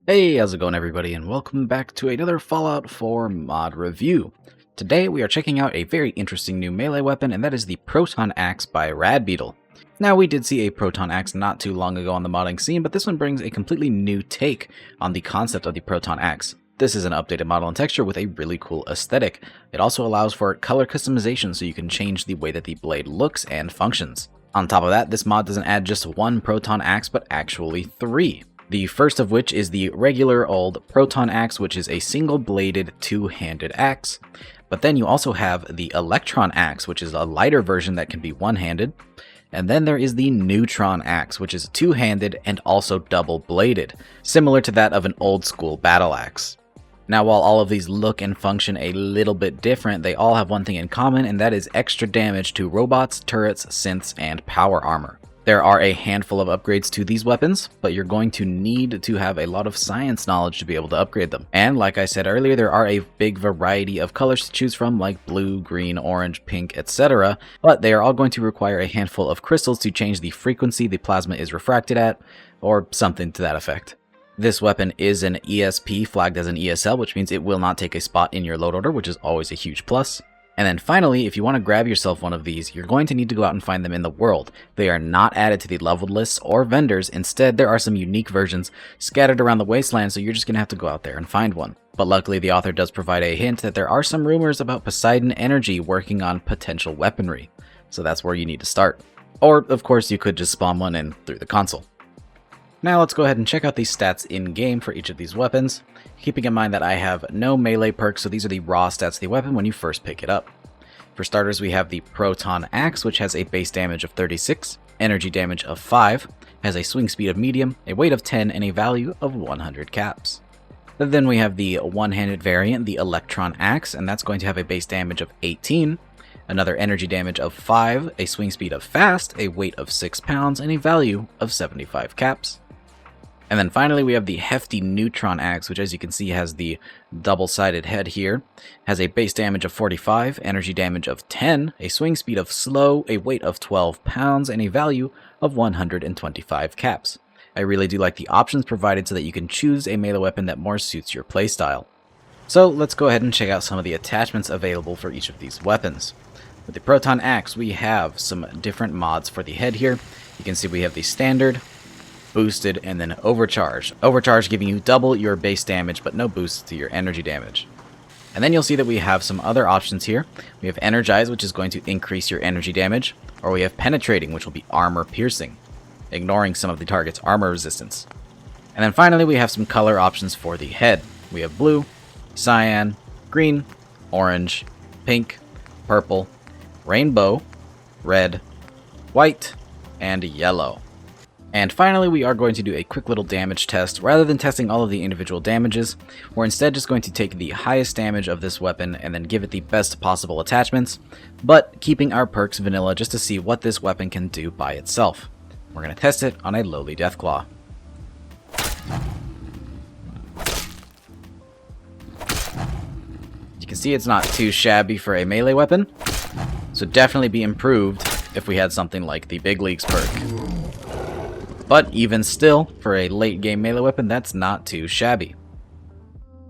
Hey, how's it going everybody, and welcome back to another Fallout 4 mod review. Today we are checking out a very interesting new melee weapon, and that is the Proton Axe by Radbeetle. Now, we did see a Proton Axe not too long ago on the modding scene, but this one brings a completely new take on the concept of the Proton Axe. This is an updated model and texture with a really cool aesthetic. It also allows for color customization so you can change the way that the blade looks and functions. On top of that, this mod doesn't add just one Proton Axe, but actually three. The first of which is the regular old Proton Axe, which is a single-bladed, two-handed axe. But then you also have the Electron Axe, which is a lighter version that can be one-handed. And then there is the Neutron Axe, which is two-handed and also double-bladed, similar to that of an old-school battle axe. Now, while all of these look and function a little bit different, they all have one thing in common, and that is extra damage to robots, turrets, synths, and power armor. There are a handful of upgrades to these weapons, but you're going to need to have a lot of science knowledge to be able to upgrade them. And like I said earlier, there are a big variety of colors to choose from, like blue, green, orange, pink, etc. But they are all going to require a handful of crystals to change the frequency the plasma is refracted at, or something to that effect. This weapon is an ESP flagged as an ESL, which means it will not take a spot in your load order, which is always a huge plus. And then finally, if you want to grab yourself one of these, you're going to need to go out and find them in the world. They are not added to the leveled lists or vendors. Instead, there are some unique versions scattered around the wasteland, so you're just going to have to go out there and find one. But luckily, the author does provide a hint that there are some rumors about Poseidon Energy working on potential weaponry. So that's where you need to start. Or, of course, you could just spawn one in through the console. Now let's go ahead and check out the stats in-game for each of these weapons, keeping in mind that I have no melee perks, so these are the raw stats of the weapon when you first pick it up. For starters, we have the Proton Axe, which has a base damage of 36, energy damage of 5, has a swing speed of medium, a weight of 10, and a value of 100 caps. Then we have the one-handed variant, the Electron Axe, and that's going to have a base damage of 18, another energy damage of 5, a swing speed of fast, a weight of 6 pounds, and a value of 75 caps. And then finally we have the hefty Neutron Axe, which as you can see has the double-sided head here, has a base damage of 45, energy damage of 10, a swing speed of slow, a weight of 12 pounds, and a value of 125 caps. I really do like the options provided so that you can choose a melee weapon that more suits your playstyle. So let's go ahead and check out some of the attachments available for each of these weapons. With the Proton Axe, we have some different mods for the head here. You can see we have the standard, boosted, and then overcharge. Overcharge giving you double your base damage, but no boost to your energy damage. And then you'll see that we have some other options here. We have energize, which is going to increase your energy damage, or we have penetrating, which will be armor piercing, ignoring some of the target's armor resistance. And then finally, we have some color options for the head. We have blue, cyan, green, orange, pink, purple, rainbow, red, white, and yellow. And finally, we are going to do a quick little damage test. Rather than testing all of the individual damages, we're instead just going to take the highest damage of this weapon and then give it the best possible attachments, but keeping our perks vanilla just to see what this weapon can do by itself. We're going to test it on a lowly Deathclaw. You can see it's not too shabby for a melee weapon, so definitely be improved if we had something like the Big Leagues perk. But even still, for a late game melee weapon, that's not too shabby.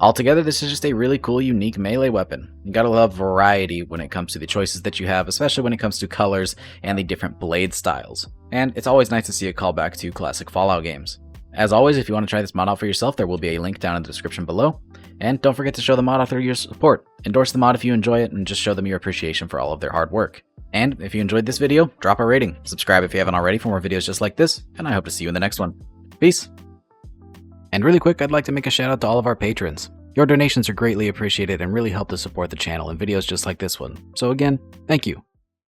Altogether, this is just a really cool, unique melee weapon. You gotta love variety when it comes to the choices that you have, especially when it comes to colors and the different blade styles. And it's always nice to see a callback to classic Fallout games. As always, if you want to try this mod out for yourself, there will be a link down in the description below. And don't forget to show the mod author your support. Endorse the mod if you enjoy it, and just show them your appreciation for all of their hard work. And if you enjoyed this video, drop a rating, subscribe if you haven't already for more videos just like this, and I hope to see you in the next one. Peace! And really quick, I'd like to make a shout out to all of our patrons. Your donations are greatly appreciated and really help to support the channel and videos just like this one. So again, thank you.